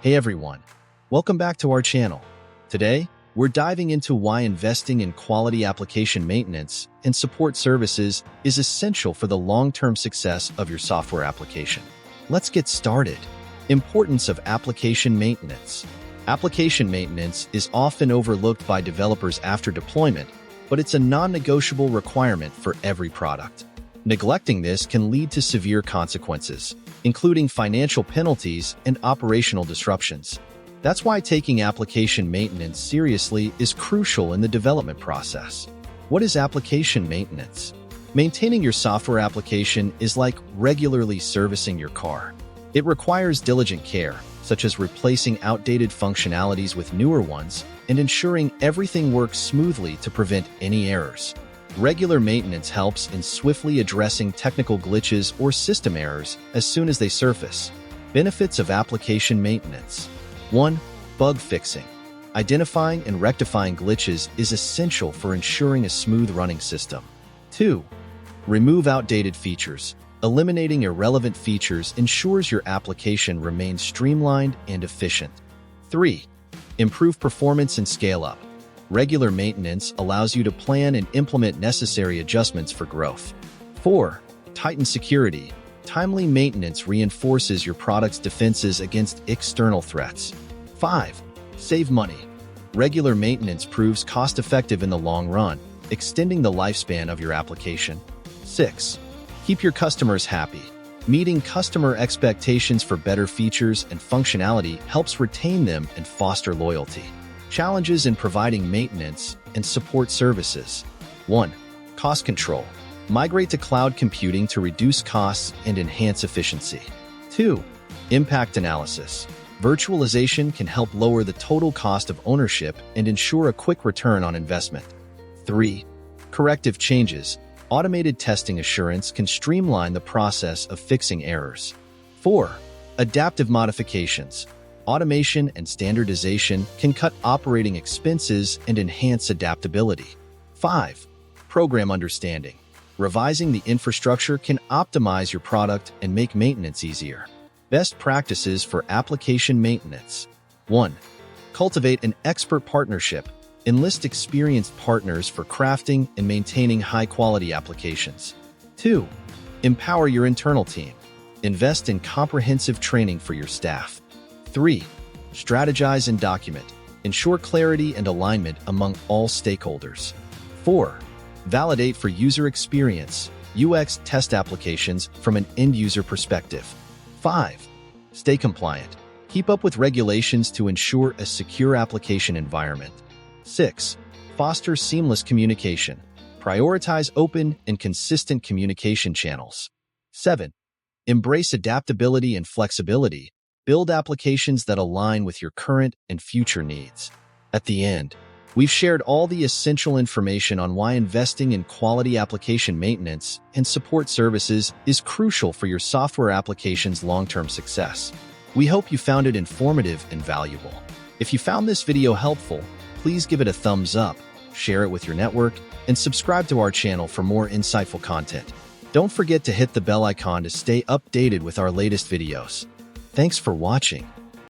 Hey everyone, welcome back to our channel. Today, we're diving into why investing in quality application maintenance and support services is essential for the long-term success of your software application. Let's get started. Importance of application maintenance. Application maintenance is often overlooked by developers after deployment, but it's a non-negotiable requirement for every product. Neglecting this can lead to severe consequences, including financial penalties and operational disruptions. That's why taking application maintenance seriously is crucial in the development process. What is application maintenance? Maintaining your software application is like regularly servicing your car. It requires diligent care, such as replacing outdated functionalities with newer ones and ensuring everything works smoothly to prevent any errors. Regular maintenance helps in swiftly addressing technical glitches or system errors as soon as they surface. Benefits of application maintenance. 1. Bug fixing. Identifying and rectifying glitches is essential for ensuring a smooth running system. 2. Remove outdated features. Eliminating irrelevant features ensures your application remains streamlined and efficient. 3. Improve performance and scale up. Regular maintenance allows you to plan and implement necessary adjustments for growth. 4. Tighten security. Timely maintenance reinforces your product's defenses against external threats. 5. Save money. Regular maintenance proves cost-effective in the long run, extending the lifespan of your application. 6. Keep your customers happy. Meeting customer expectations for better features and functionality helps retain them and foster loyalty. Challenges in providing maintenance and support services. 1. Cost control. Migrate to cloud computing to reduce costs and enhance efficiency. 2. Impact analysis. Virtualization can help lower the total cost of ownership and ensure a quick return on investment. 3. Corrective changes. Automated testing assurance can streamline the process of fixing errors. 4. Adaptive modifications. Automation and standardization can cut operating expenses and enhance adaptability. 5. Program understanding. Revising the infrastructure can optimize your product and make maintenance easier. Best practices for application maintenance. 1. Cultivate an expert partnership. Enlist experienced partners for crafting and maintaining high-quality applications. 2. Empower your internal team. Invest in comprehensive training for your staff. 3. Strategize and document. Ensure clarity and alignment among all stakeholders. 4. Validate for user experience. UX test applications from an end-user perspective. 5. Stay compliant. Keep up with regulations to ensure a secure application environment. 6. Foster seamless communication. Prioritize open and consistent communication channels. 7. Embrace adaptability and flexibility. Build applications that align with your current and future needs. At the end, we've shared all the essential information on why investing in quality application maintenance and support services is crucial for your software application's long-term success. We hope you found it informative and valuable. If you found this video helpful, please give it a thumbs up, share it with your network, and subscribe to our channel for more insightful content. Don't forget to hit the bell icon to stay updated with our latest videos. Thanks for watching.